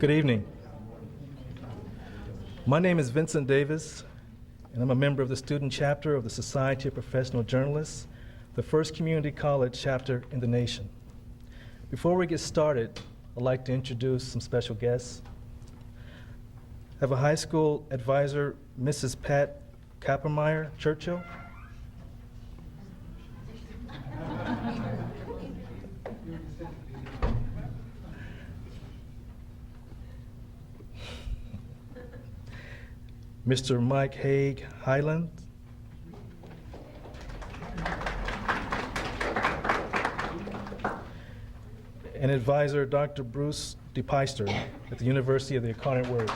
Good evening. My name is Vincent Davis, and I'm a member of the student chapter of the Society of Professional Journalists, the first community college chapter in the nation. Before we get started, I'd like to introduce some special guests. I have a high school advisor, Mrs. Pat Kappermeyer Churchill. Mr. Mike Haig Highland. And advisor, Dr. Bruce DePeister at the University of the Incarnate Word.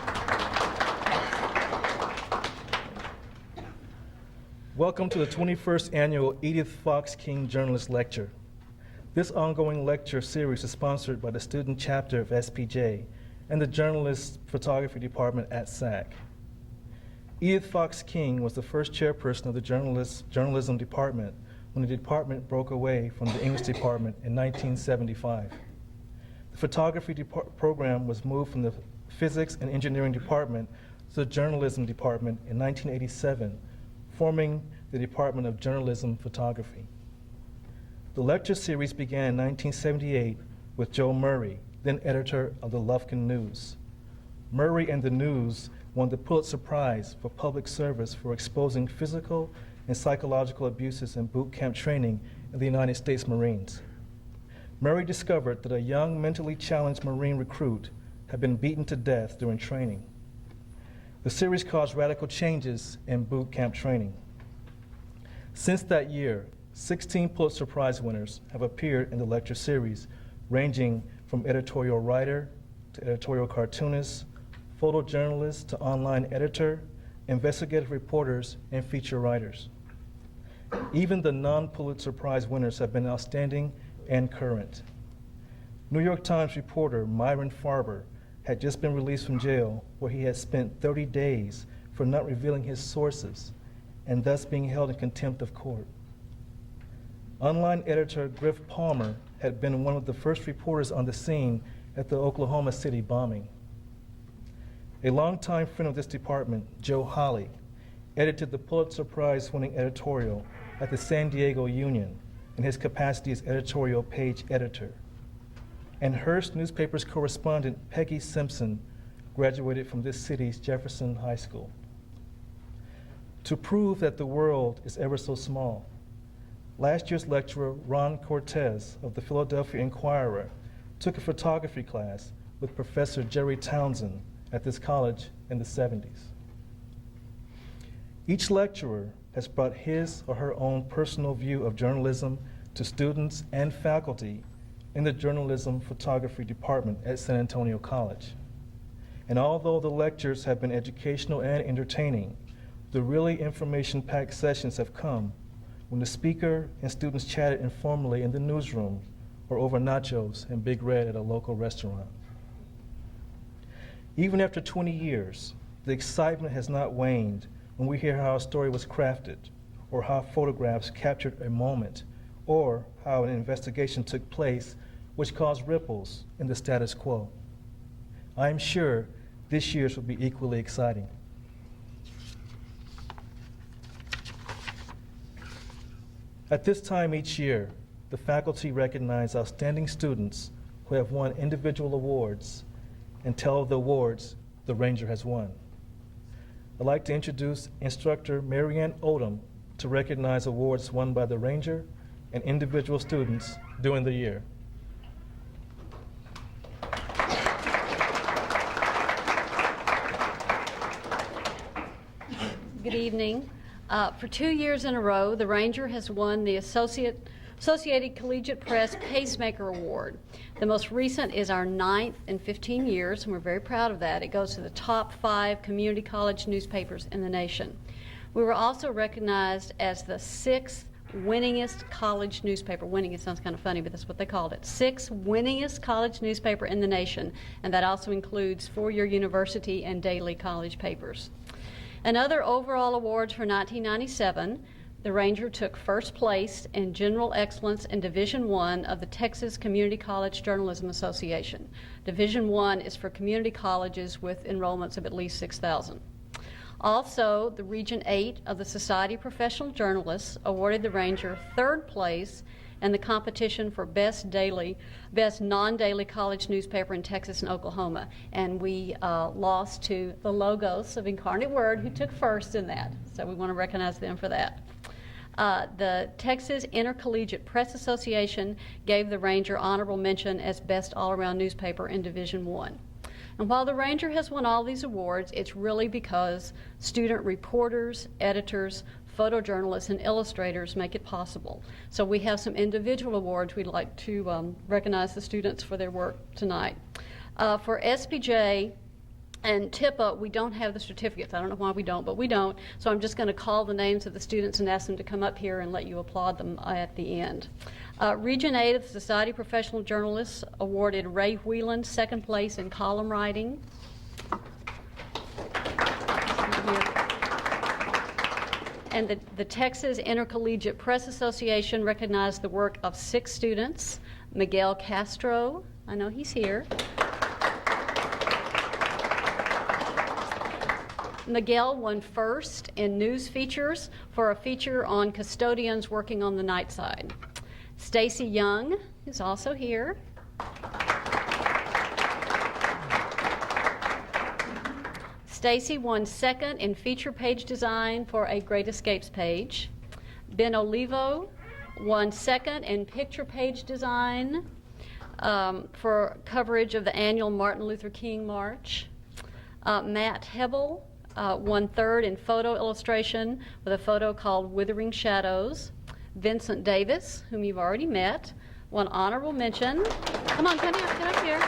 Welcome to the 21st Annual Edith Fox King Journalist Lecture. This ongoing lecture series is sponsored by the student chapter of SPJ and the Journalist Photography Department at SAC. Edith Fox King was the first chairperson of the journalism department when the department broke away from the English department in 1975. The photography program was moved from the physics and engineering department to the journalism department in 1987, forming the Department of Journalism Photography. The lecture series began in 1978 with Joe Murray, then editor of the Lufkin News. Murray and the News won the Pulitzer Prize for public service for exposing physical and psychological abuses in boot camp training in the United States Marines. Murray discovered that a young mentally challenged Marine recruit had been beaten to death during training. The series caused radical changes in boot camp training. Since that year, 16 Pulitzer Prize winners have appeared in the lecture series, ranging from editorial writer to editorial cartoonist, photojournalist to online editor, investigative reporters, and feature writers. Even the non-Pulitzer Prize winners have been outstanding and current. New York Times reporter Myron Farber had just been released from jail, where he had spent 30 days for not revealing his sources and thus being held in contempt of court. Online editor Griff Palmer had been one of the first reporters on the scene at the Oklahoma City bombing. A longtime friend of this department, Joe Holley, edited the Pulitzer Prize-winning editorial at the San Diego Union in his capacity as editorial page editor. And Hearst newspaper's correspondent, Peggy Simpson, graduated from this city's Jefferson High School. To prove that the world is ever so small, last year's lecturer, Ron Cortez of the Philadelphia Inquirer, took a photography class with Professor Jerry Townsend at this college in the 70s. Each lecturer has brought his or her own personal view of journalism to students and faculty in the journalism photography department at San Antonio College. And although the lectures have been educational and entertaining, the really information-packed sessions have come when the speaker and students chatted informally in the newsroom or over nachos and Big Red at a local restaurant. Even after 20 years, the excitement has not waned when we hear how a story was crafted, or how photographs captured a moment, or how an investigation took place which caused ripples in the status quo. I am sure this year's will be equally exciting. At this time each year, the faculty recognize outstanding students who have won individual awards and tell the awards the Ranger has won. I'd like to introduce instructor Marianne Odom to recognize awards won by the Ranger and individual students during the year. Good evening. For 2 years in a row, the Ranger has won the Associated Collegiate Press Pacemaker Award. The most recent is our 9th in 15 years, and we're very proud of that. It goes to the top 5 community college newspapers in the nation. We were also recognized as the 6th winningest college newspaper. Winning, it sounds kind of funny, but that's what they called it. 6th winningest college newspaper in the nation, and that also includes four-year university and daily college papers. And other overall awards for 1997, The Ranger took first place in General Excellence in Division I of the Texas Community College Journalism Association. Division I is for community colleges with enrollments of at least 6,000. Also, the Region 8 of the Society of Professional Journalists awarded the Ranger third place in the competition for best non-daily college newspaper in Texas and Oklahoma. And we lost to the Logos of Incarnate Word, who took first in that. So we want to recognize them for that. The Texas Intercollegiate Press Association gave the Ranger honorable mention as best all-around newspaper in Division I. And while the Ranger has won all these awards, it's really because student reporters, editors, photojournalists, and illustrators make it possible. So we have some individual awards we'd like to recognize the students for their work tonight. For SPJ and TIPA, we don't have the certificates. I don't know why we don't, but we don't. So I'm just going to call the names of the students and ask them to come up here and let you applaud them at the end. Region 8 of the Society of Professional Journalists awarded Ray Whelan second place in column writing. And the Texas Intercollegiate Press Association recognized the work of 6 students. Miguel Castro, I know he's here. Miguel won first in news features for a feature on custodians working on the night side. Stacy Young is also here. Stacy won second in feature page design for a Great Escapes page. Ben Olivo won second in picture page design for coverage of the annual Martin Luther King March. Matt Hebel won third in photo illustration with a photo called Withering Shadows. Vincent Davis, whom you've already met, won honorable mention. Come on, come here, get up here.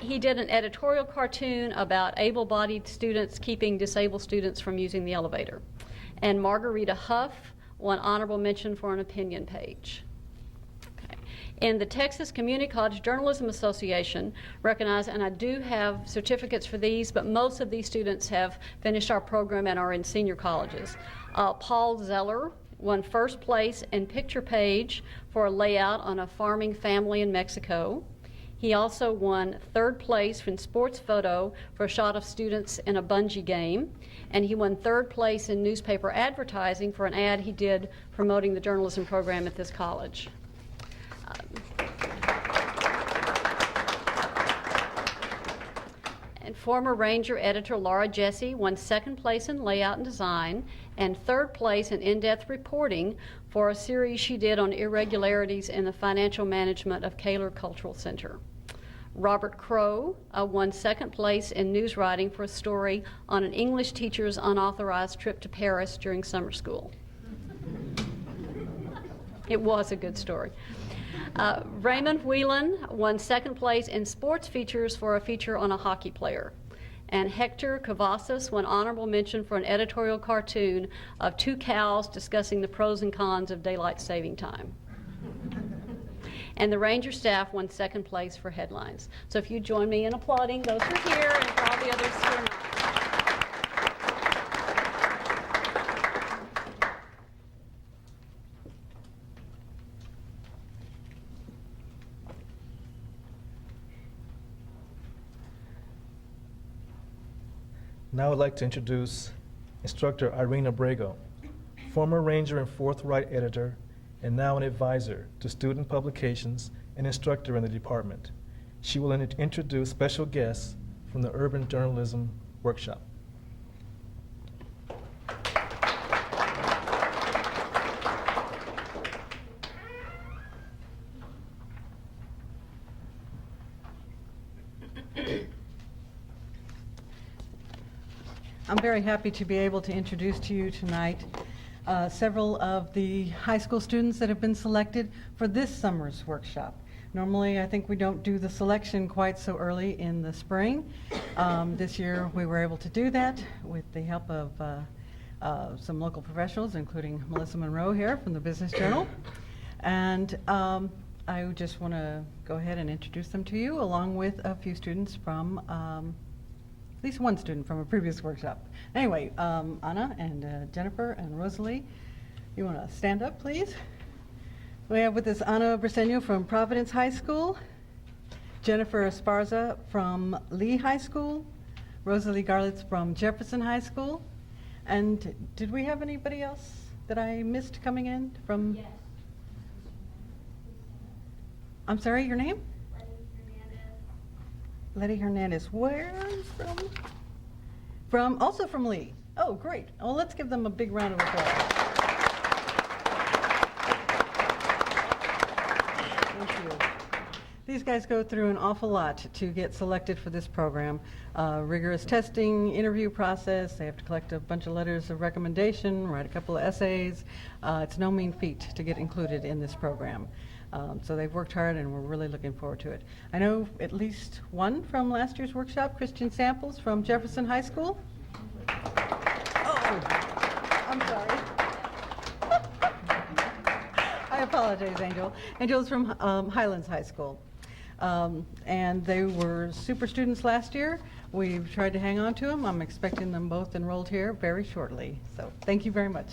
He did an editorial cartoon about able-bodied students keeping disabled students from using the elevator. And Margarita Huff won honorable mention for an opinion page. In the Texas Community College Journalism Association recognized, and I do have certificates for these, but most of these students have finished our program and are in senior colleges. Paul Zeller won first place in picture page for a layout on a farming family in Mexico. He also won third place in sports photo for a shot of students in a bungee game. And he won third place in newspaper advertising for an ad he did promoting the journalism program at this college. And former Ranger editor Laura Jesse won second place in layout and design and third place in in-depth reporting for a series she did on irregularities in the financial management of Kaler Cultural Center. Robert Crow won second place in news writing for a story on an English teacher's unauthorized trip to Paris during summer school. It was a good story. Raymond Whelan won second place in sports features for a feature on a hockey player. And Hector Cavazos won honorable mention for an editorial cartoon of 2 cows discussing the pros and cons of daylight saving time. And the Ranger staff won second place for headlines. So if you join me in applauding those who are here and for all the others who are not. Now I'd like to introduce instructor Irina Brego, former Ranger and forthright editor, and now an advisor to student publications and instructor in the department. She will introduce special guests from the Urban Journalism Workshop. I'm very happy to be able to introduce to you tonight several of the high school students that have been selected for this summer's workshop. Normally, I think we don't do the selection quite so early in the spring. This year, we were able to do that with the help of some local professionals, including Melissa Monroe here from the Business Journal. And I just want to go ahead and introduce them to you, along with a few students from at least one student from a previous workshop. Anyway, Anna and Jennifer and Rosalie, you want to stand up, please? We have with us Ana Briseño from Providence High School, Jennifer Esparza from Lee High School, Rosalie Garlitz from Jefferson High School, and did we have anybody else that I missed coming in from? Yes. I'm sorry, your name? Letty Hernandez. Letty Hernandez. Where is from? Also from Lee. Oh, great. Well, let's give them a big round of applause. Thank you. These guys go through an awful lot to get selected for this program. Rigorous testing, interview process. They have to collect a bunch of letters of recommendation, write a couple of essays. It's no mean feat to get included in this program. So they've worked hard, and we're really looking forward to it. I know at least one from last year's workshop, Christian Samples from Jefferson High School. Oh, I'm sorry. I apologize, Angel. Angel's from Highlands High School. And they were super students last year. We've tried to hang on to them. I'm expecting them both enrolled here very shortly. So thank you very much.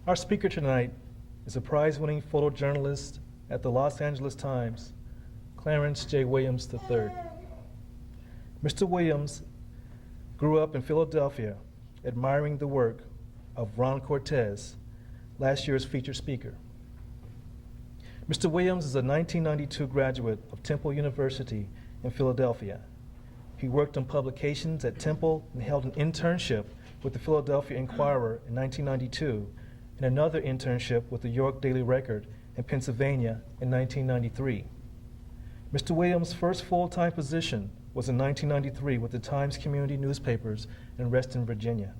Our speaker tonight is a prize-winning photojournalist at the Los Angeles Times, Clarence J. Williams III. Mr. Williams grew up in Philadelphia, admiring the work of Ron Cortez, last year's featured speaker. Mr. Williams is a 1992 graduate of Temple University in Philadelphia. He worked on publications at Temple and held an internship with the Philadelphia Inquirer in 1992 and another internship with the York Daily Record in Pennsylvania in 1993. Mr. Williams' first full-time position was in 1993 with the Times Community Newspapers in Reston, Virginia.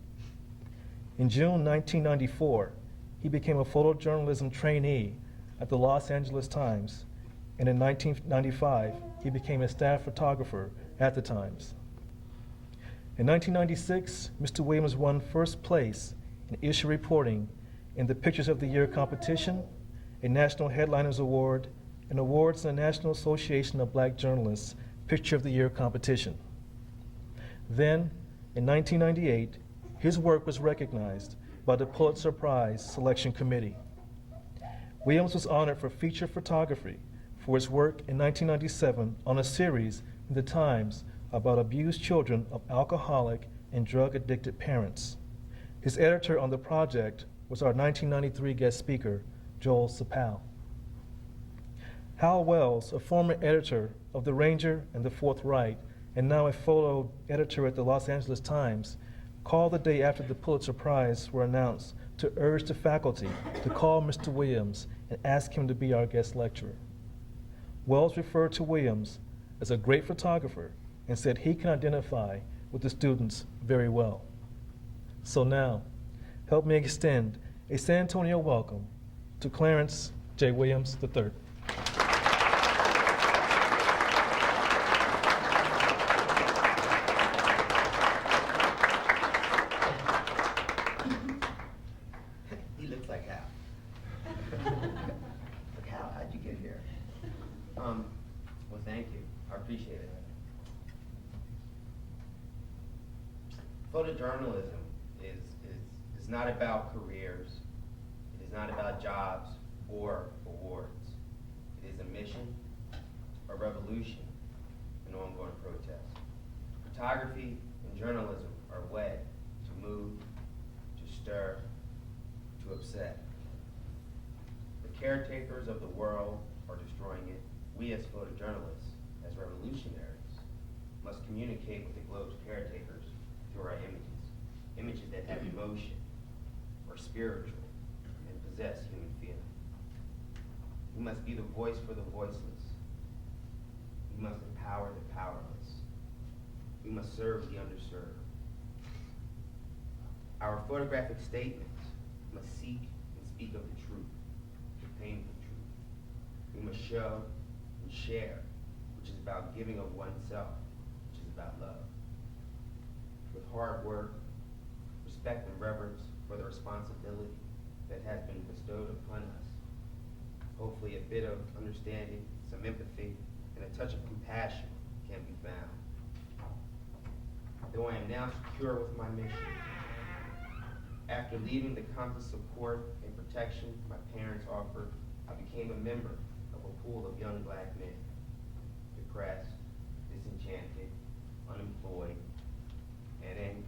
In June 1994, he became a photojournalism trainee at the Los Angeles Times, and in 1995, he became a staff photographer at the Times. In 1996, Mr. Williams won first place in issue reporting in the Pictures of the Year competition, a National Headliners Award, and awards in the National Association of Black Journalists Picture of the Year competition. Then, in 1998, his work was recognized by the Pulitzer Prize Selection Committee. Williams was honored for feature photography for his work in 1997 on a series in the Times about abused children of alcoholic and drug-addicted parents. His editor on the project was our 1993 guest speaker, Joel Sapal. Hal Wells, a former editor of The Ranger and The Fourth Right, and now a photo editor at the Los Angeles Times, called the day after the Pulitzer Prize were announced to urge the faculty to call Mr. Williams and ask him to be our guest lecturer. Wells referred to Williams as a great photographer and said he can identify with the students very well. So now, help me extend a San Antonio welcome to Clarence J. Williams III. He looks like Hal. Look, Hal, how'd you get here? Well, thank you. I appreciate it. Photojournalism is not about careers. It is not about jobs or awards. It is a mission, a revolution, an ongoing protest. Photography and journalism are a way to move, to stir, to upset. The caretakers of the world are destroying it. We as photojournalists, as revolutionaries, must communicate with the globe's caretakers through our images that have emotion, are spiritual, and possess human feeling. We must be the voice for the voiceless. We must empower the powerless. We must serve the underserved. Our photographic statements must seek and speak of the truth, the painful truth. We must show and share, which is about giving of oneself, which is about love. With hard work, respect and reverence for the responsibility that has been bestowed upon us. Hopefully a bit of understanding, some empathy, and a touch of compassion can be found. Though I am now secure with my mission, after leaving the constant support and protection my parents offered, I became a member of a pool of young black men, depressed, disenchanted, unemployed, and angry.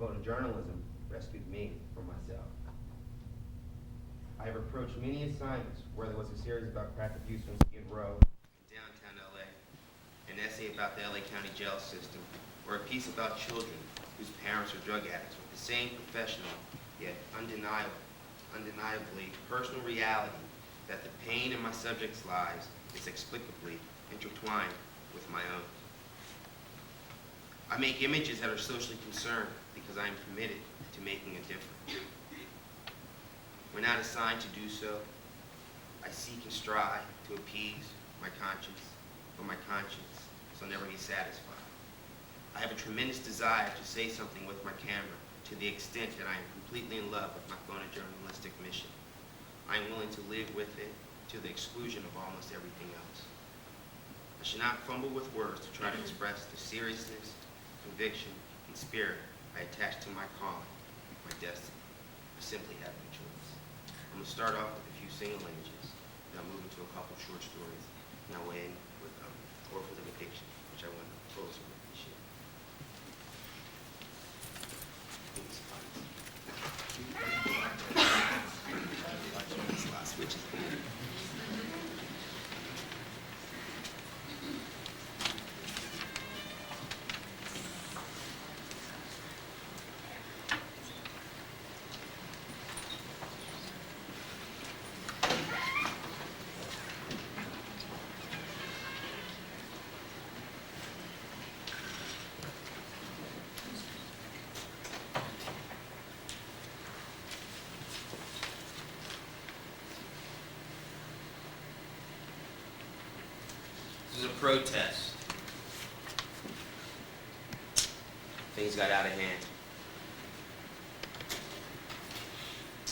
Photojournalism rescued me from myself. I have approached many assignments, whether it was a series about crack abuse on Skid Row in downtown LA, an essay about the LA County jail system, or a piece about children whose parents are drug addicts, with the same professional yet undeniably personal reality that the pain in my subjects' lives is explicably intertwined with my own. I make images that are socially concerned because I am committed to making a difference. When not assigned to do so, I seek and strive to appease my conscience, but my conscience shall never be satisfied. I have a tremendous desire to say something with my camera to the extent that I am completely in love with my photojournalistic mission. I am willing to live with it to the exclusion of almost everything else. I should not fumble with words to try to express the seriousness, conviction, and spirit I attach to my calling, my destiny. I simply have no choice. I'm going to start off with a few single images, and I'll move into a couple short stories, and I'll end with orphans of addiction, which I want to close with this year. This is a protest. Things got out of hand.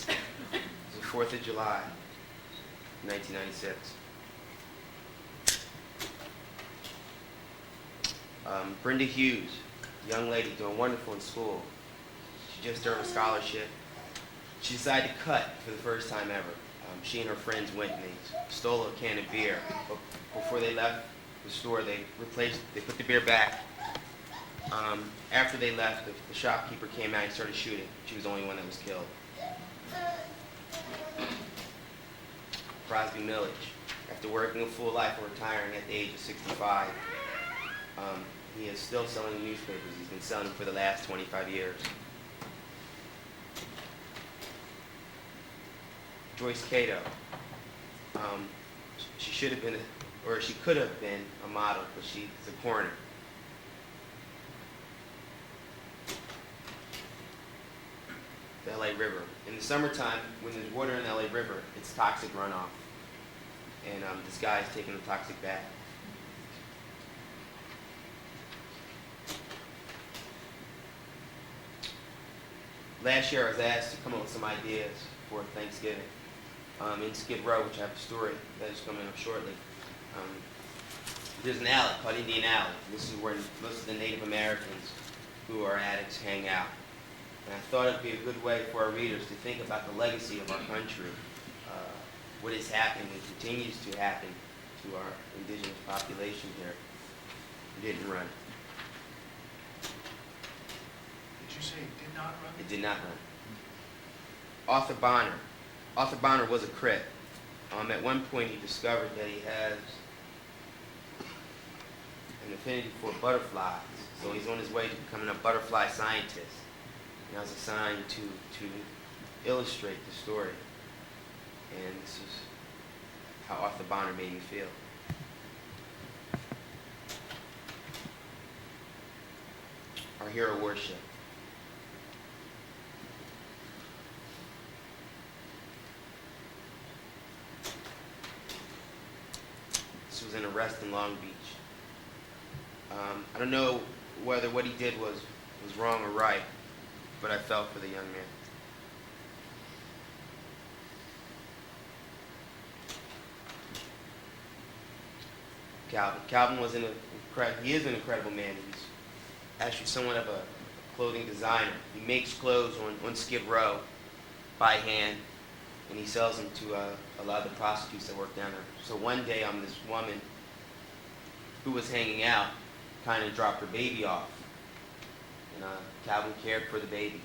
It was the 4th of July, 1996. Brenda Hughes, young lady doing wonderful in school. She just earned a scholarship. She decided to cut for the first time ever. She and her friends went and they stole a can of beer. But before they left the store, they put the beer back. After they left, the shopkeeper came out and started shooting. She was the only one that was killed. Crosby Millage, after working a full life and retiring at the age of 65, he is still selling newspapers. He's been selling them for the last 25 years. Joyce Cato, she should have been, or she could have been a model, but she's a coroner. The LA River. In the summertime, when there's water in the LA River, it's toxic runoff. And this guy is taking a toxic bath. Last year I was asked to come up with some ideas for Thanksgiving. In Skid Row, which I have a story that is coming up shortly, there's an alley called Indian Alley. This is where most of the Native Americans who are addicts hang out. And I thought it would be a good way for our readers to think about the legacy of our country, what has happened and continues to happen to our indigenous population here. It didn't run. Did you say it did not run? It did not run. Arthur Bonner. Arthur Bonner was a Crip. At one point he discovered that he has an affinity for butterflies. So he's on his way to becoming a butterfly scientist. And I was assigned to illustrate the story. And this is how Arthur Bonner made me feel. Our hero worship. This was an arrest in Long Beach. I don't know whether what he did was wrong or right, but I felt for the young man. Calvin was he is an incredible man. He's actually somewhat of a clothing designer. He makes clothes on Skid Row by hand, and he sells them to a lot of the prostitutes that work down there. So one day, this woman who was hanging out kind of dropped her baby off, and Calvin cared for the baby.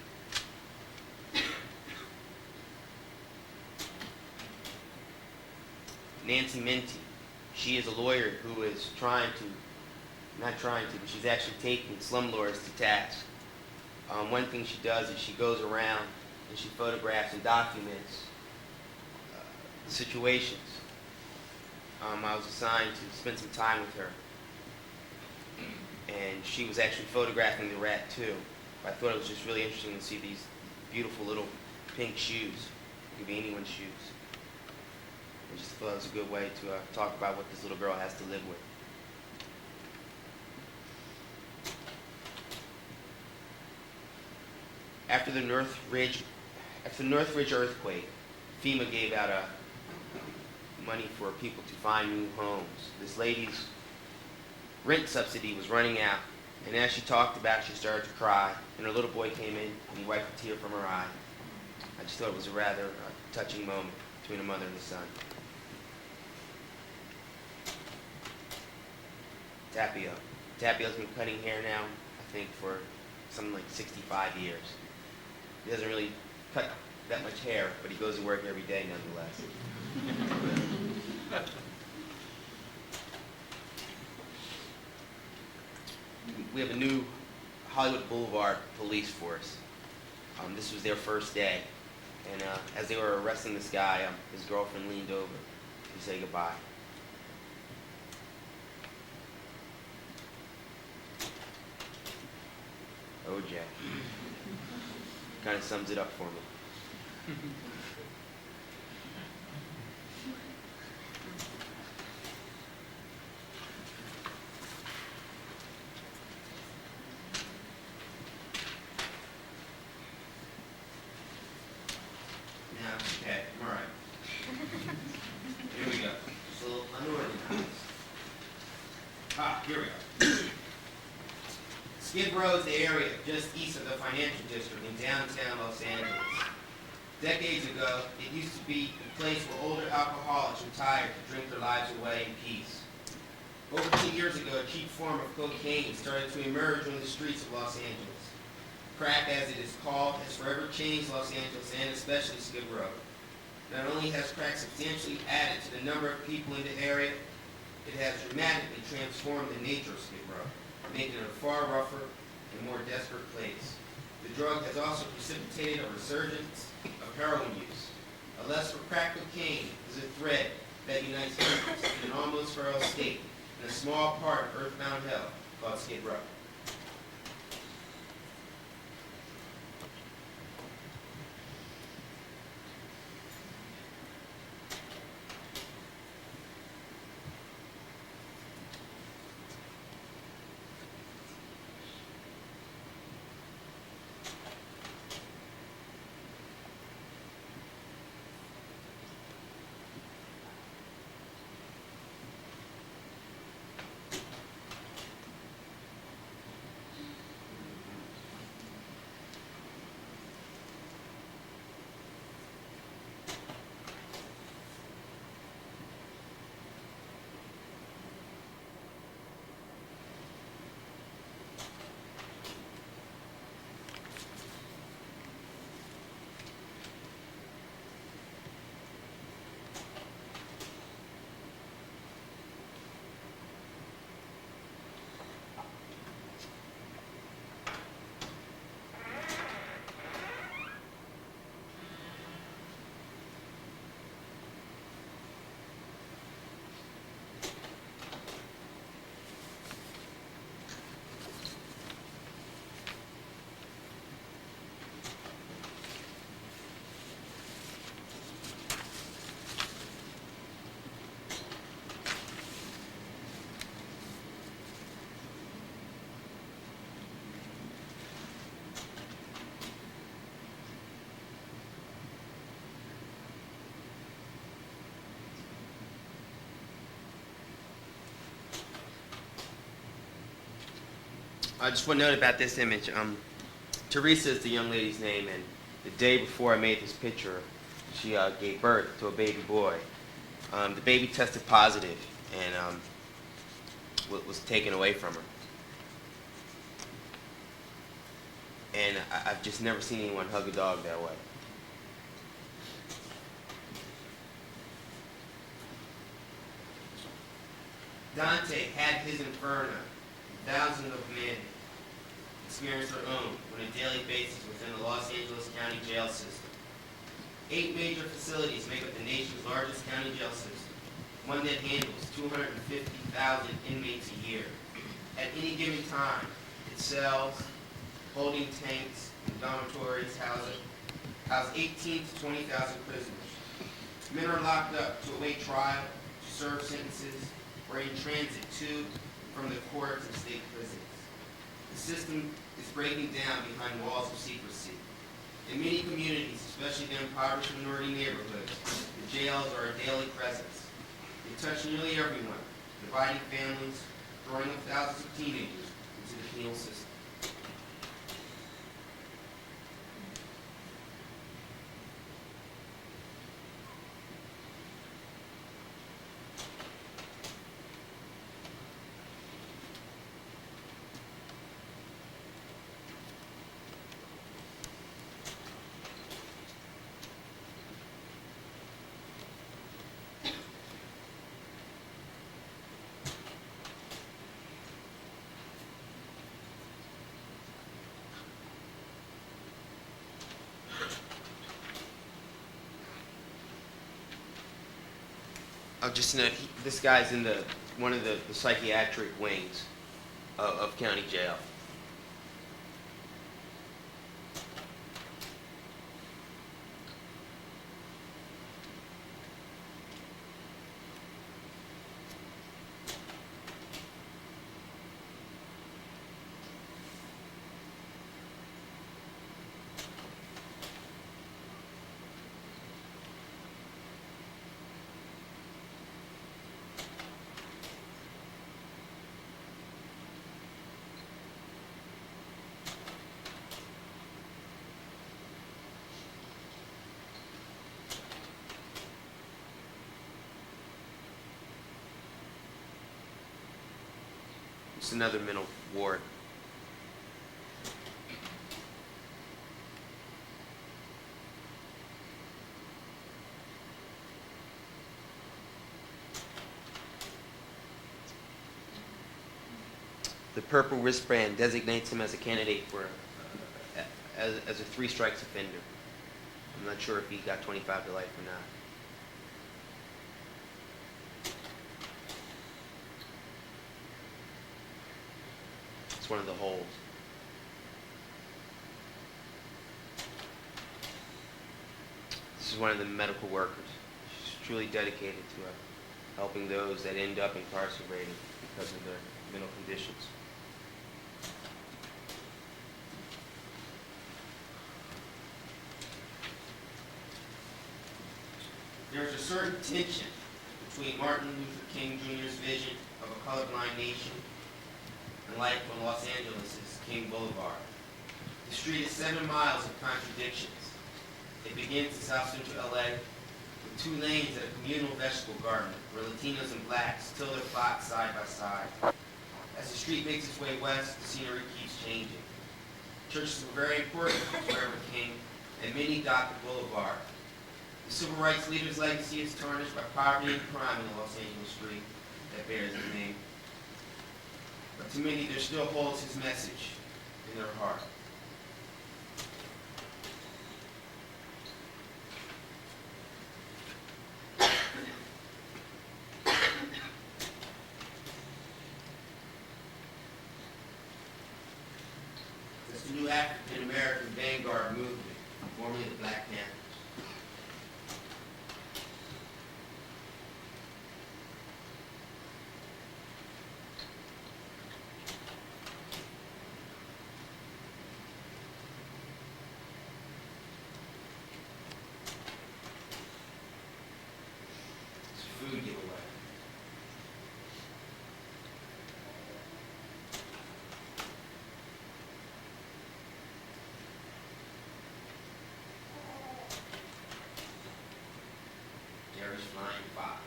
Nancy Minty, she is a lawyer who is but she's actually taking slumlords to task. One thing she does is she goes around and she photographs and documents situations. I was assigned to spend some time with her, and she was actually photographing the rat too. I thought it was just really interesting to see these beautiful little pink shoes. It could be anyone's shoes. I just thought it was a good way to talk about what this little girl has to live with. After the Northridge earthquake, FEMA gave out money for people to find new homes. This lady's rent subsidy was running out, and as she talked about it, she started to cry, and her little boy came in and he wiped a tear from her eye. I just thought it was a rather touching moment between a mother and a son. Tapio. Tapio's been cutting hair now, I think, for something like 65 years. He doesn't really cut that much hair, but he goes to work every day nonetheless. We have a new Hollywood Boulevard police force. This was their first day, and as they were arresting this guy, his girlfriend leaned over to say goodbye. OJ. Kind of sums it up for me. Now, okay, all right. Here we go. Just a little unorganized. Here we go. Skid Row is the area just east of the financial district in downtown Los Angeles. Decades ago, it used to be a place where older alcoholics retired to drink their lives away in peace. Over 2 years ago, a cheap form of cocaine started to emerge on the streets of Los Angeles. Crack, as it is called, has forever changed Los Angeles and especially Skid Row. Not only has crack substantially added to the number of people in the area, it has dramatically transformed the nature of Skid Row, making it a far rougher and more desperate place. The drug has also precipitated a resurgence of heroin use. A lust for crack cocaine is a thread that unites humans in an almost feral state in a small part of earthbound hell called Skid Row. just one note about this image. Teresa is the young lady's name, and the day before I made this picture, she gave birth to a baby boy. The baby tested positive and was taken away from her. And I've just never seen anyone hug a dog that way. Dante had his inferno, and thousands of men experience their own on a daily basis within the Los Angeles County jail system. 8 major facilities make up the nation's largest county jail system, one that handles 250,000 inmates a year. At any given time, its cells, holding tanks, and dormitories house 18 to 20,000 prisoners. Men are locked up to await trial, to serve sentences, or in transit to from the courts and state prisons. The system is breaking down behind walls of secrecy. In many communities, especially the impoverished minority neighborhoods, the jails are a daily presence. They touch nearly everyone, dividing families, throwing up thousands of teenagers into the penal system. Just note, this guy's in one of the psychiatric wings of county jail. It's another mental ward. The purple wristband designates him as a candidate for as a 3 strikes offender. I'm not sure if he got 25 to life or not. It's one of the holes. This is one of the medical workers. She's truly dedicated to helping those that end up incarcerated because of their mental conditions. There's a certain tension between Martin Luther King Jr.'s vision of a colorblind nation and life on Los Angeles' King Boulevard. The street is 7 miles of contradictions. It begins in South Central LA with 2 lanes at a communal vegetable garden where Latinos and blacks till their plots side by side. As the street makes its way west, the scenery keeps changing. Churches were very important to Reverend King, and many dot the boulevard. The civil rights leader's legacy is tarnished by poverty and crime in the Los Angeles street that bears his name. But to many, there still holds his message in their heart. It's the new African-American vanguard movement, formerly the Black Panthers. Food giveaway. flying fox.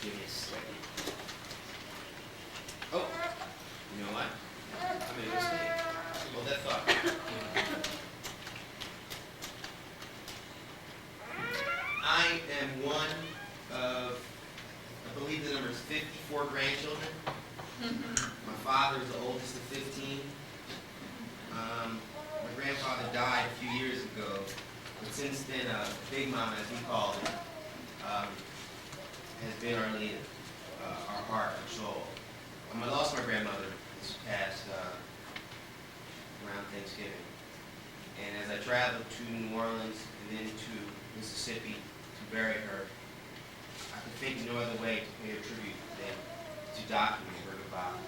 Give me a second. Oh, you know what? I made a mistake. Hold that thought. I am one of, I believe the number is 54 grandchildren. My father is the oldest of 15. My grandfather died a few years ago, but since then, Big Mama, as we call it, has been our leader, our heart, our soul. I lost my grandmother this past around Thanksgiving. And as I traveled to New Orleans and then to Mississippi to bury her, I could think of no other way to pay her tribute than to document her goodbye.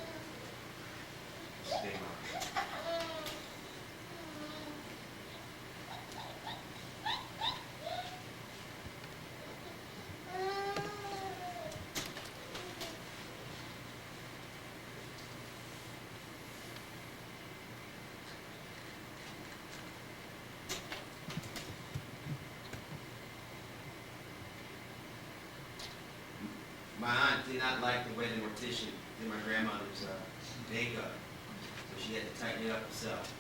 This is Big Mama. My aunt did not like the way the mortician did my grandmother's makeup, so she had to tighten it up herself.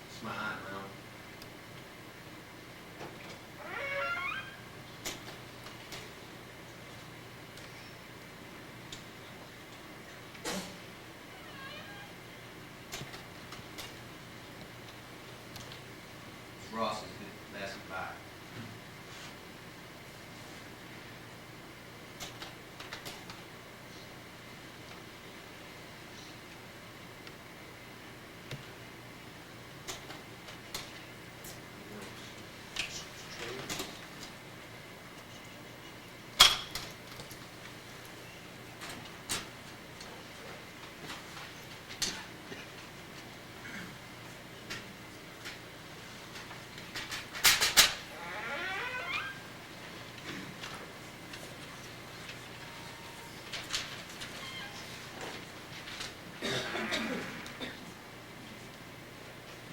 It's my aunt, Mel. Ross is the last goodbye.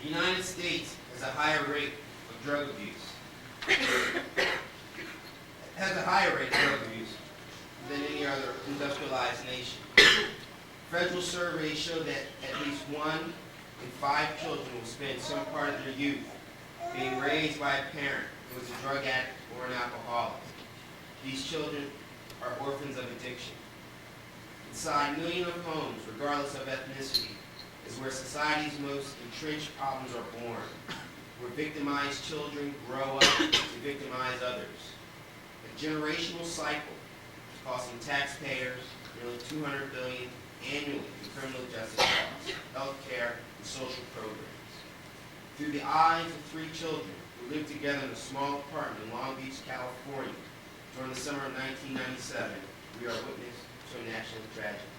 The United States has a higher rate of drug abuse. Has a higher rate of drug abuse than any other industrialized nation. Federal surveys show that at least 1 in 5 children will spend some part of their youth being raised by a parent who is a drug addict or an alcoholic. These children are orphans of addiction. Inside millions of homes, regardless of ethnicity, is where society's most entrenched problems are born, where victimized children grow up to victimize others. A generational cycle is costing taxpayers nearly $200 billion annually in criminal justice costs, health care, and social programs. Through the eyes of 3 children who lived together in a small apartment in Long Beach, California, during the summer of 1997, we are witness to a national tragedy.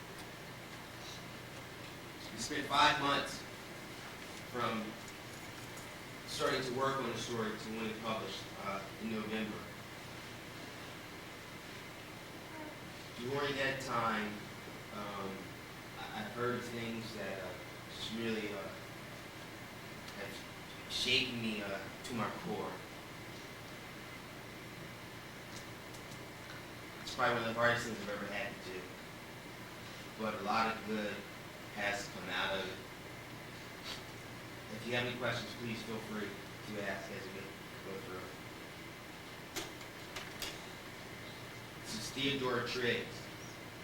We spent 5 months from starting to work on the story to when it published in November. During that time, I've heard things that just really have shaken me to my core. It's probably one of the hardest things I've ever had to do, but a lot of good has come out of it. If you have any questions, please feel free to ask as we go through. This is Theodora Triggs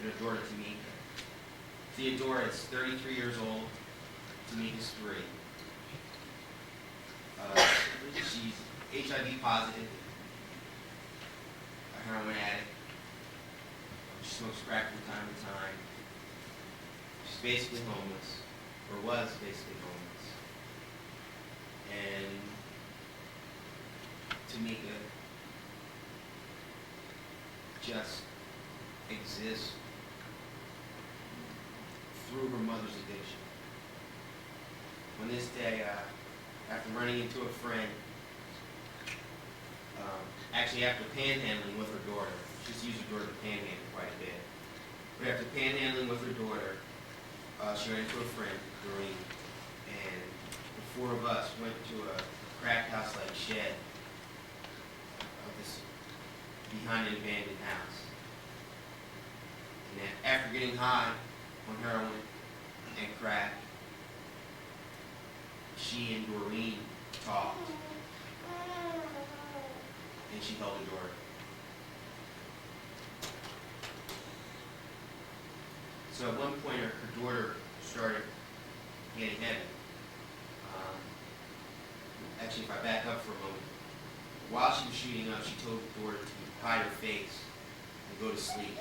and her daughter Tamika. Theodora is 33 years old. Tamika's 3. She's HIV positive, a heroin addict. She smokes crack from time to time. She's basically homeless, or was basically homeless. And Tamika just exists through her mother's addiction. On this day, after running into a friend, actually after panhandling with her daughter, she's used her daughter to panhandle quite a bit, but after panhandling with her daughter, she ran into a friend, Doreen, and the 4 of us went to a crack house-like shed of this behind an abandoned house. And after getting high on heroin and crack, she and Doreen talked, and she held her daughter. So at one point, her daughter started getting heavy. Actually, if I back up for a moment, while she was shooting up, she told the daughter to hide her face and go to sleep.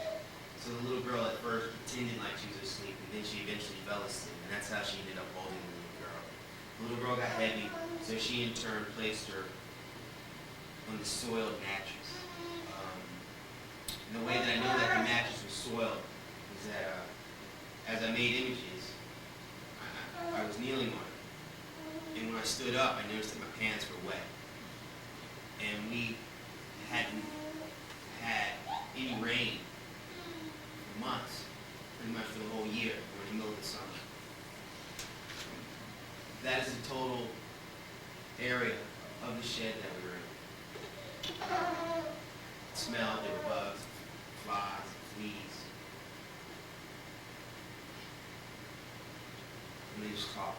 So the little girl at first pretended like she was asleep, and then she eventually fell asleep, and that's how she ended up holding the little girl. The little girl got heavy, so she in turn placed her on the soiled mattress. And the way that I know that the mattress was soiled is that as I made images, I was kneeling on it. And when I stood up, I noticed that my pants were wet. And we hadn't had any rain for months, pretty much for the whole year. We're in the middle of the summer. That is the total area of the shed that we were in. It smelled, there were bugs, flies, fleas. And they just talked.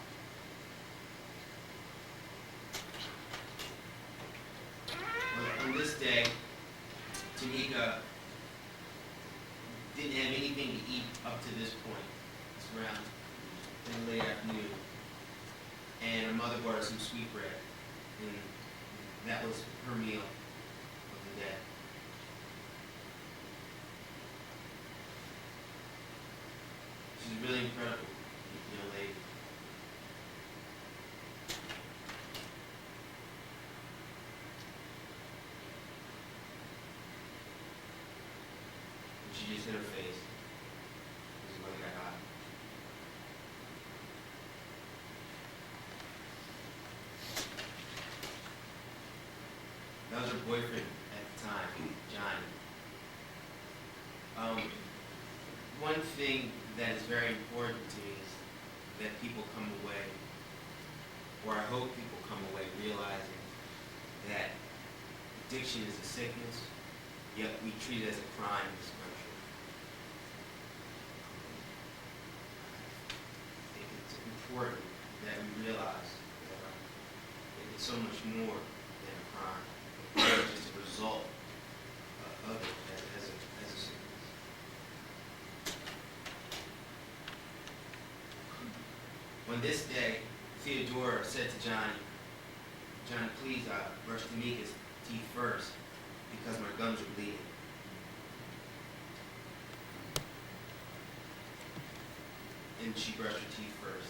On this day, Tamika didn't have anything to eat up to this point. It's around in the late afternoon. And her mother brought her some sweet bread. And that was her meal of the day. She's a really incredible young lady. She just hit her face. This is when it got hot. That was her boyfriend at the time, Johnny. One thing that is very important to me is that people come away, or I hope people come away realizing that addiction is a sickness, yet we treat it as a crime in this country. It's important that we realize that it's so much more than a crime. It's just a result of it as a sickness. On this day, Theodora said to Johnny, "Johnny, please brush Tamika's teeth first because my gums are bleeding." And she brushed her teeth first.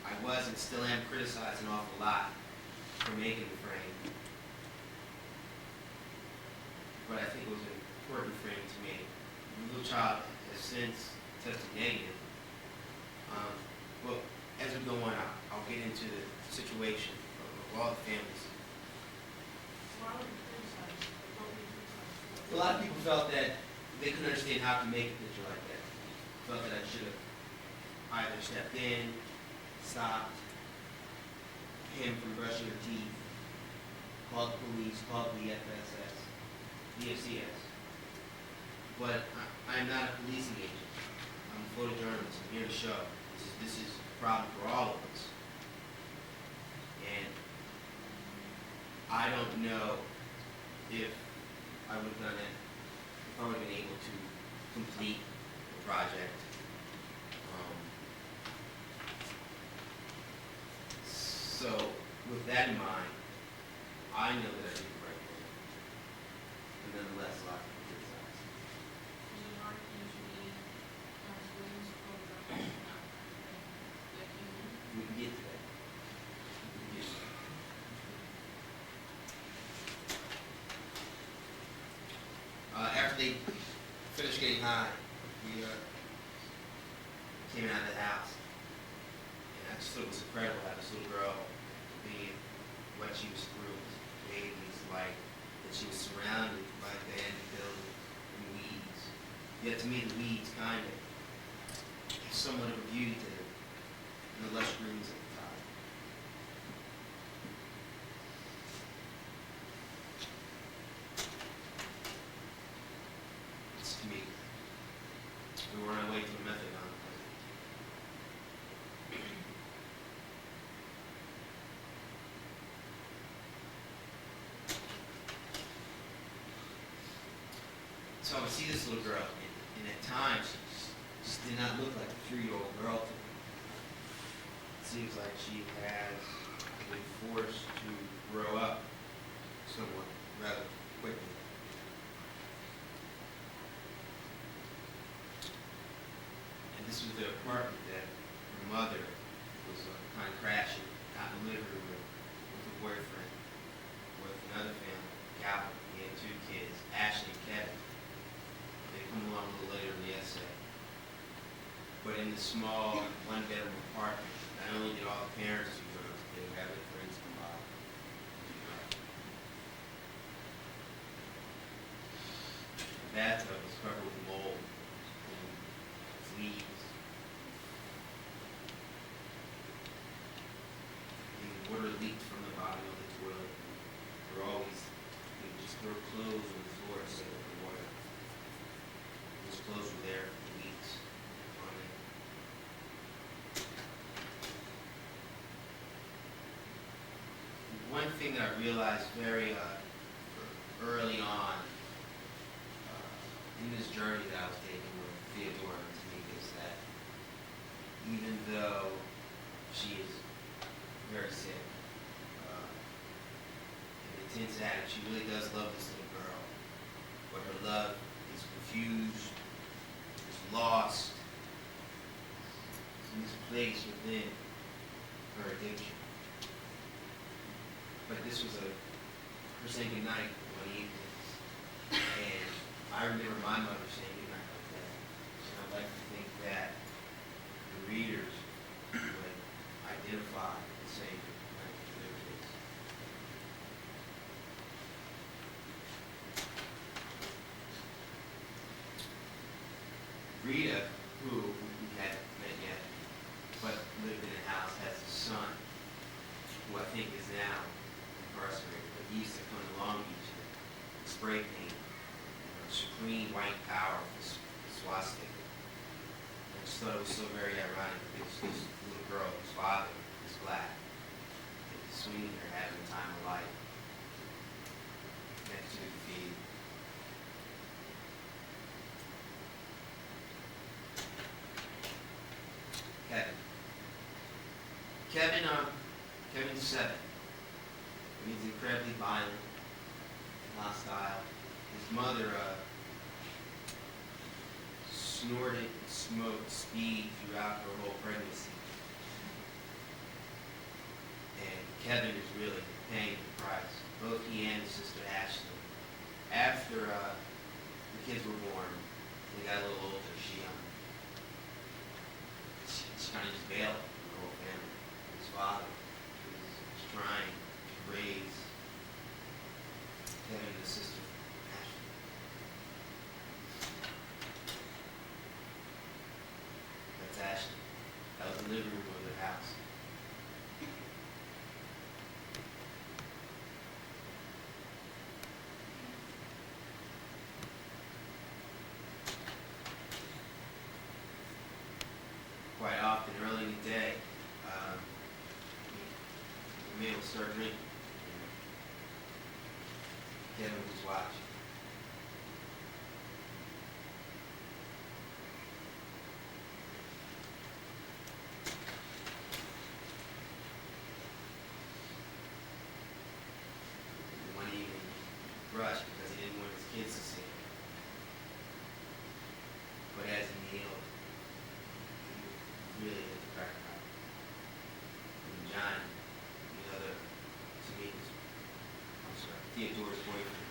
I was and still am criticized an awful lot for making the frame. But I think it was an important frame to me. The little child has since tested negative. Well, as we go on, I'll get into the situation of all the families. A lot of people felt that they couldn't understand how to make a picture like that. Felt that I should have either stepped in, stopped him from brushing her teeth, called the police, called the DFCS. But I'm not a policing agent. I'm a photojournalist. I'm here to show. This is a problem for all of us. And I don't know if I would have done it, if I would have been able to complete the project. So with that in mind, I know that I did the right thing. But nonetheless, a lot of people criticize. We can get to that. We can get to that. After they finished getting high, we came out of the house. And I just thought it was incredible how this little girl, being what she was through, babies, like, that she was surrounded by abandoned buildings and weeds. Yet to me, the weeds kind of somewhat of a beauty to them, and the lush greens at the top. It's to me, we were on our way to a methadone clinic. So I would see this little girl, and at times she just did not look like a 3-year-old girl to me. It seems like she has been forced to grow up somewhat rather quickly. And this was the apartment that her mother was kind of crashing out in the living room with her boyfriend, with another family, Calvin. He had 2 kids, Ashley and Kevin. They come along a little later in the essay. But in the small 1-bedroom apartment, not only did all the parents do drugs, they would have their friends come by and do drugs. The bathtub was covered with mold and fleas. And the water leaked from the bottom of the toilet. They would just throw clothes on the floor to soak up the water. Those clothes were there for weeks on it. One thing that I realized very early on in this journey that I was taking with Theodora and Tamika is that even though she is very sick and intense addict, she really does love this little girl. But her love is confused, is lost, and is placed within her addiction. But this was her saying goodnight one evening, and I remember my mother saying goodnight like that. And I'd like to think that the readers would identify and say goodnight to their kids. Rita, who we hadn't met yet, but lived in a house, has a son who I think is now incarcerated. But he used to come to Long Beach and spray paint supreme white power for swastika. I just thought it was so very ironic that this little girl whose father is black is swinging her, having the time of life next to the feet. Kevin's 7. He's incredibly violent, hostile. His mother snorted and smoked speed throughout her whole pregnancy. And Kevin is really paying the price, both he and his sister Ashley. After the kids were born, they got a little older, she kind of just bailed on the whole family. His father was trying to raise Kevin and his sister Ashley. That's Ashley. start drinking. Kevin was watching. One evening, he rushed because he didn't want his kids to see him. But as he kneeled, he really hit the crack pipe. And John, the other, to me, Theodore's boyfriend,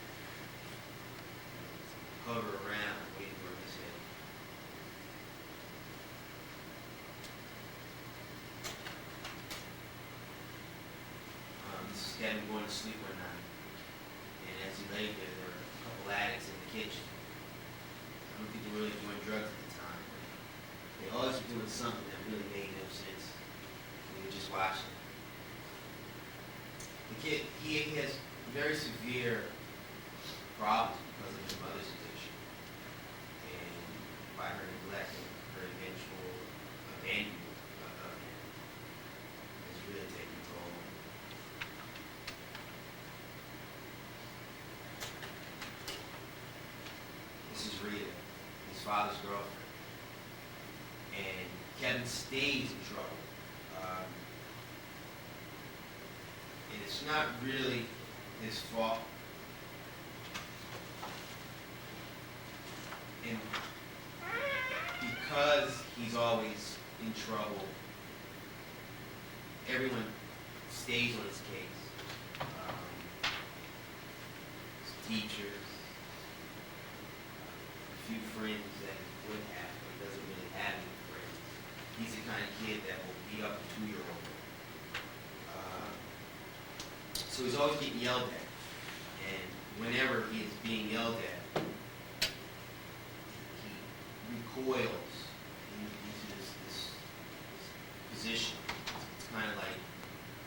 hover around waiting for his head. This is Kevin going to sleep one night, and as he lay there were a couple addicts in the kitchen. I don't think they were really doing drugs at the time, but they always were doing something that really made no sense. We were just watching. The kid, he has very severe problems because of his mother's addiction, and by her neglect and her eventual abandonment of him has really taken a toll. This is Rita, his father's girlfriend, and Kevin stays in trouble. And it's not really his fault. And because he's always in trouble, everyone stays on his case. His teachers, a few friends that he would have, but he doesn't really have any friends. He's the kind of kid that will beat up a 2-year-old. So he's always getting yelled at. And whenever he is being yelled at, he recoils into this position. It's kind of like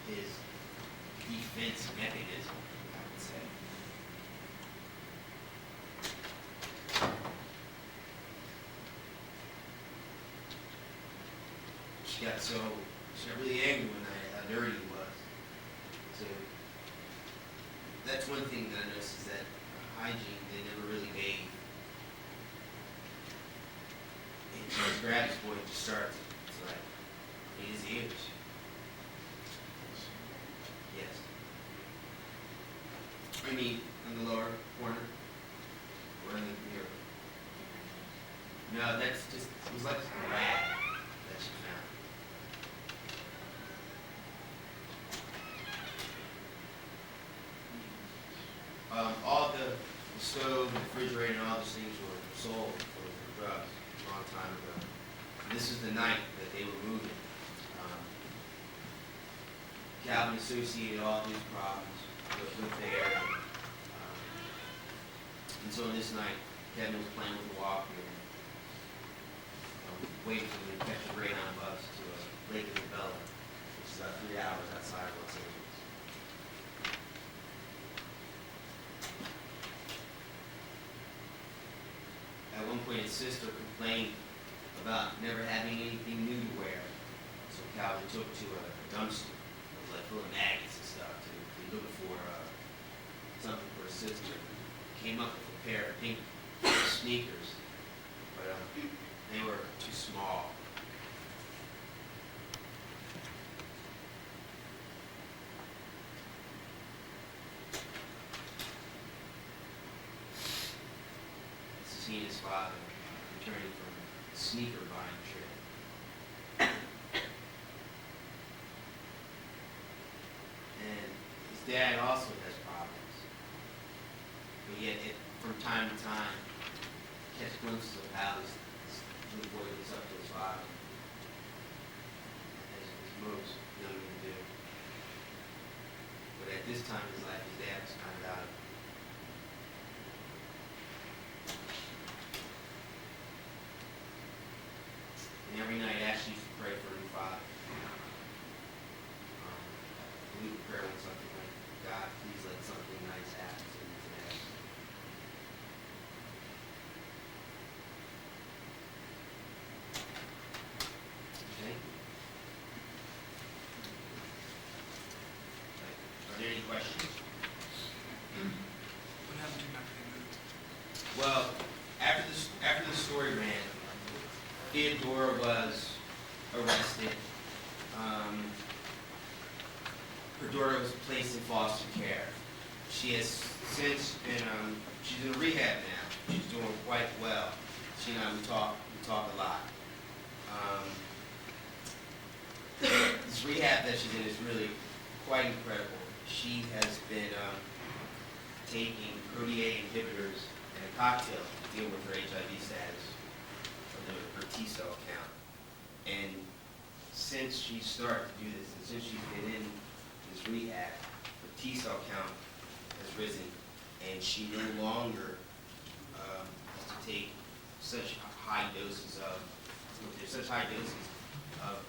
his defense mechanism, I would say. She got really angry one night at how dirty he was. So that's one thing that I noticed is that hygiene, they never really bathe. And she just grabbed his boy and just started to like in his ears. Yes. I mean, in the lower corner. Or in the mirror. No, that's just, it was like a rag that she found. All the stove, the refrigerator, and all those things were sold for drugs a long time ago. This is the night that they were moving. Calvin associated all his problems with the area. And so this night, Kevin was playing with the walker and waiting for him to catch a Greyhound bus to Lake Isabella, which is about 3 hours outside of Los Angeles. At one point, his sister complained about never having anything new to wear. So Calvin took to a dumpster that was like full of maggots and stuff to be looking for something for his sister. Came up with a pair of pink sneakers, but they were too small. Seeing his father returning from a sneaker buying trip. And his dad also has problems. But yet, from time to time, catch glimpses of how this little boy looks up to his father, as most young men do. But at this time in his life, his dad was kind of out of it. And every night, Ashley used to pray for her father. I believe the prayer went something like, God, please let something nice happen to me today. Okay? Well, after the story ran, Theodora was arrested. Her daughter was placed in foster care. She has since been, she's in rehab now. She's doing quite well. She and I, we talk a lot. This rehab that she's in is really quite incredible. She has been taking protease inhibitors in a cocktail to deal with her HIV status, her T cell count. And since she started to do this, and since she's been in this rehab, her T cell count has risen, and she no longer has to take such high doses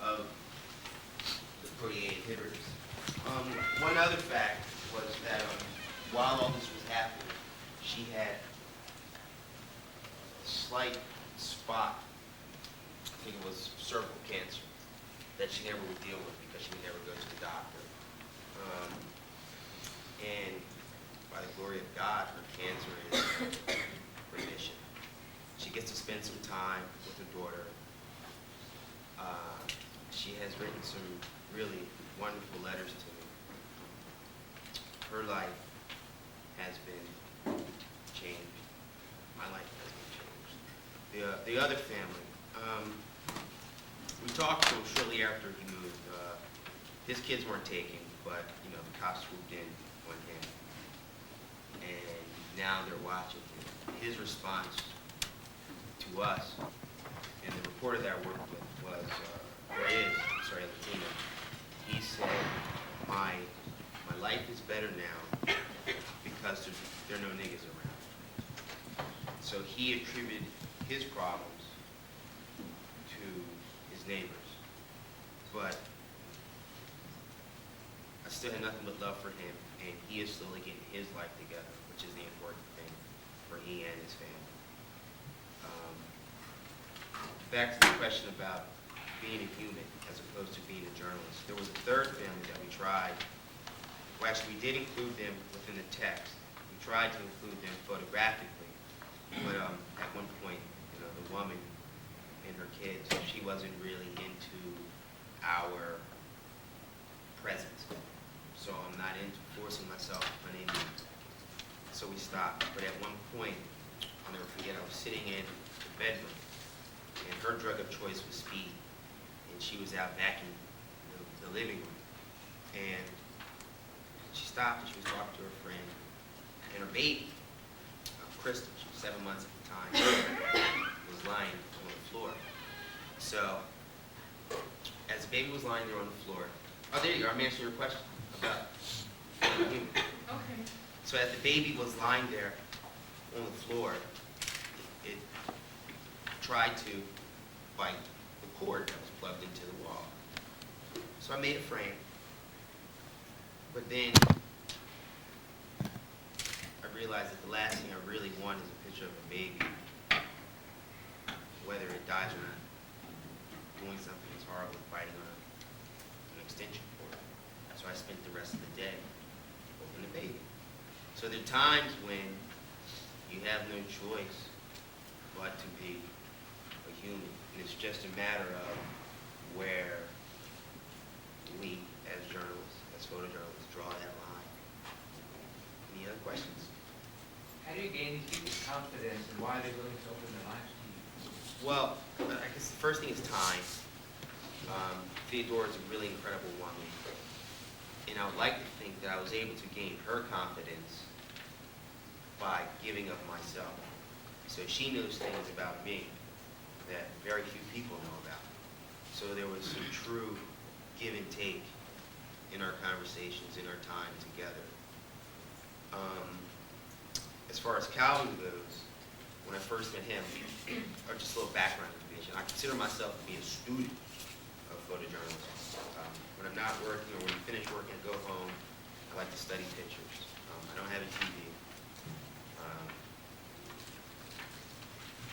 of the protease inhibitors. One other fact was that while all this was happening, she had a slight spot, I think it was cervical cancer, that she never would deal with because she would never go to the doctor. And by the glory of God, her cancer is remission. She gets to spend some time with her daughter. She has written some really wonderful letters to me. Her life has been changed. My life has been changed. The other family, we talked to him shortly after he moved. His kids weren't taken, but the cops swooped in on him, and now they're watching him. His response to us, and the reporter that I worked with was, Latino. He said, my life is better now because there are no niggas around. So he attributed his problems to his neighbors. But I still had nothing but love for him, and he is slowly getting his life together, which is the important thing for he and his family. Back to the question about being a human as opposed to being a journalist. There was a third family that we tried. Well, actually, we did include them within the text. We tried to include them photographically, but at one point, the woman and her kids, she wasn't really into our presence. So I'm not into forcing myself on anyone. So we stopped. But at one point, I'll never forget, I was sitting in the bedroom, and her drug of choice was speed. And she was out vacuuming the living room. And she stopped and she was talking to her friend. And her baby, Kristen, she was 7 months at the time, was lying on the floor. So, as the baby was lying there on the floor, oh, there you go, I'm answering your question about human. Okay. So as the baby was lying there on the floor, it tried to bite the cord that was plugged into the wall. So I made a frame, but then I realized that the last thing I really want is a picture of a baby, whether it dies or not, doing something as horrible as biting on an extension cord. So I spent the rest of the day holding the baby. So there are times when you have no choice but to be a human. And it's just a matter of where we, as journalists, as photojournalists, draw that line. Any other questions? How do you gain these people's confidence, and why are they willing to open their lives to you? Well, I guess the first thing is time. Theodora is a really incredible woman. And I would like to think that I was able to gain her confidence by giving of myself. So she knows things about me that very few people know about. So there was some true give and take in our conversations, in our time together. As far as Calvin goes, when I first met him, or just a little background information, I consider myself to be a student of photojournalism. When I'm not working or when I finish working and go home, I like to study pictures. I don't have a TV.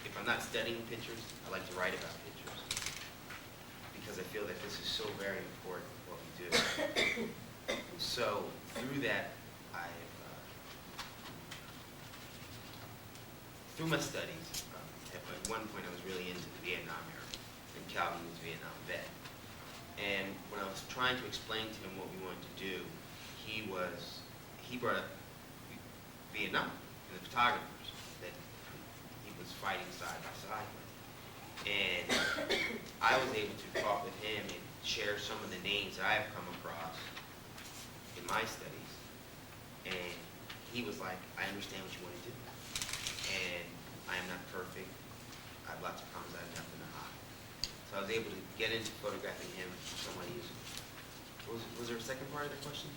If I'm not studying pictures, I like to write about pictures because I feel that this is so very important, what we do. So through that, I've through my studies, at one point I was really into the Vietnam era, and Calvin was a Vietnam vet. And when I was trying to explain to him what we wanted to do, he brought up Vietnam and the photographers that he was fighting side by side with. And I was able to talk with him and share some of the names that I have come across in my studies. And he was like, I understand what you want to do. And I am not perfect. I have lots of problems. I have nothing to hide. So I was able to get into photographing him somewhat easily. Was there a second part of the question?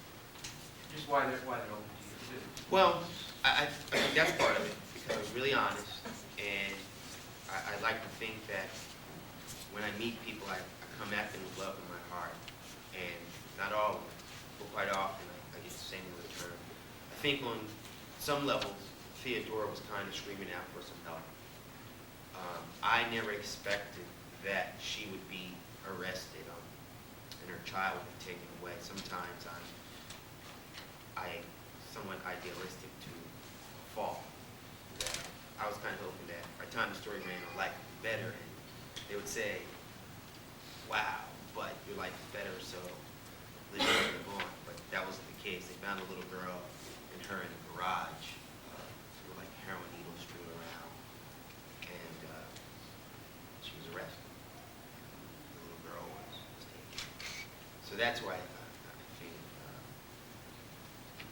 Just why they're open to you. Well, I think that's part of it, because I was really honest, and I like to think that when I meet people, I come at them with love in my heart, and not always, but quite often I get the same in return. I think on some levels, Theodora was kind of screaming out for some help. I never expected that she would be arrested and her child would be taken away. Sometimes I somewhat idealistic to a fault. That I was kind of hoping that by the time the story ran, our life would be better, and they would say, wow, but your life is better, so live on. But that wasn't the case. They found a little girl and her in the garage. There were like heroin needles strewn around, and she was arrested. The little girl was taken. So that's why I think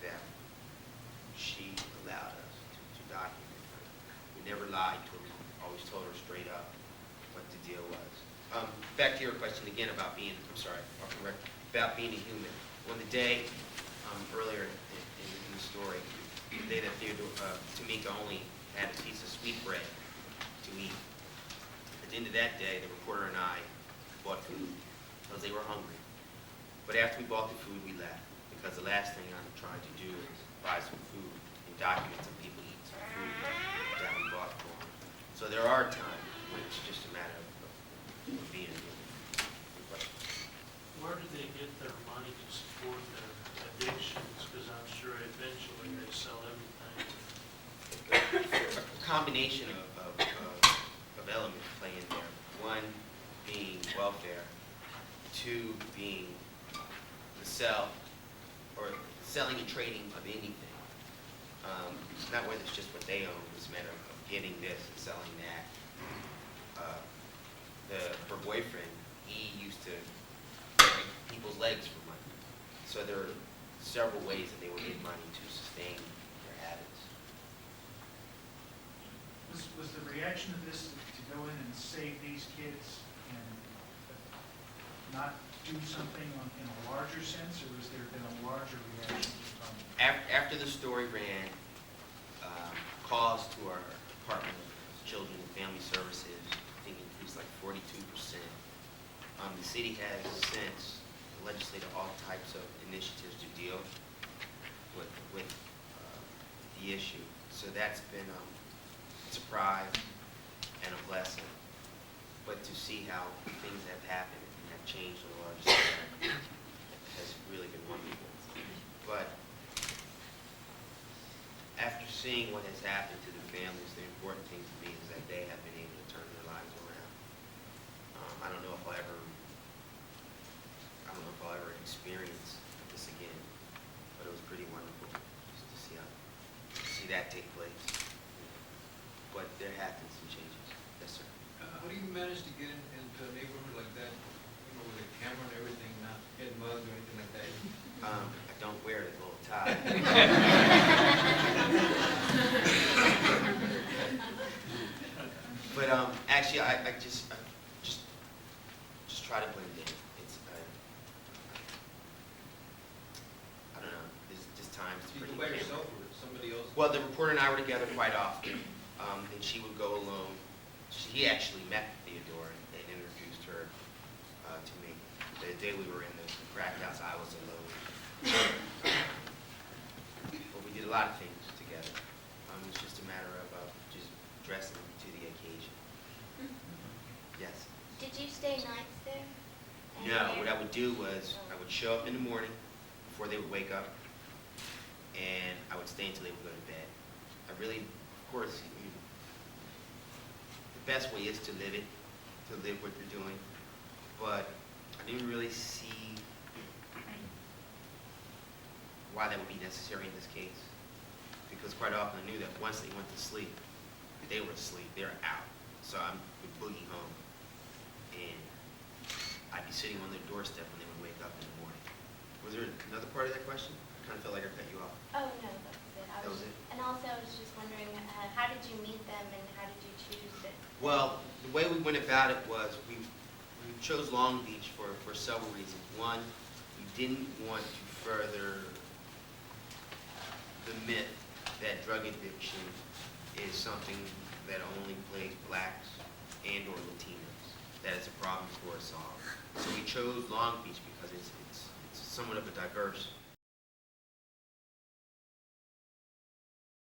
that she allowed us to document her. We never lied to her. We always told her straight up what the deal was. Back to your question again about being, I'm sorry, I'll correct, about being a human. On the day earlier in the story, the day that Tamika only had a piece of sweet bread to eat. At the end of that day, the reporter and I bought food because they were hungry. But after we bought the food, we left, because the last thing I'm trying to do is buy some food and document some people eat some food that we bought for them. So there are times when it's just a matter of being a human. Good question. Where do they get their money to support their addictions? Because I'm sure eventually they sell everything. A combination of elements play in there. One being welfare, two being the selling and trading of anything. Not whether it's just what they own, it's a matter of getting this and selling that. Her boyfriend, he used to break people's legs for money. So there are several ways that they would get money to sustain their habits. Was the reaction of this to go in and save these kids and not do something in a larger sense, or has there been a larger reaction from? After the story ran, calls to our Department of Children and Family Services, I think increased like 42%. The city has since legislated all types of initiatives to deal with the issue. So that's been a surprise and a blessing. But to see how things have happened and have changed on a large scale has really been wonderful. But after seeing what has happened to the families, the important thing to me is that they have been able to turn their lives around. I don't know if I'll ever experience this again, but it was pretty wonderful just to see that take place. But there have been some changes. Yes, sir. How do you manage to get into a neighborhood like that, with a camera and everything, not get mugged or anything like that? I don't wear the little tie. But actually, I just try to blend in. It's I don't know. There's just times to Do you bring go by the camera. yourself or somebody else? Well, the reporter and I were together quite often, and she would go alone. He actually met Theodora and introduced her to me. The day we were in the crack house, I was alone. But we did a lot of things together. It's just a matter of just dressing to the occasion. Yes. Did you stay nights there? No, what I would do was I would show up in the morning before they would wake up, and I would stay until they would go to bed. I really, of course, best way is to live it, to live what you're doing. But I didn't really see why that would be necessary in this case. Because quite often I knew that once they went to sleep, they were asleep, they were out. So I would boogie home, and I'd be sitting on their doorstep when they would wake up in the morning. Was there another part of that question? I kind of felt like I cut you off. Oh, no, that was it. That was it? And also, I was just wondering, how did you meet them and how did you choose it? Well, the way we went about it was we chose Long Beach for several reasons. One, we didn't want to further the myth that drug addiction is something that only plagues blacks and or Latinos. That is a problem for us all. So we chose Long Beach because it's somewhat of a diverse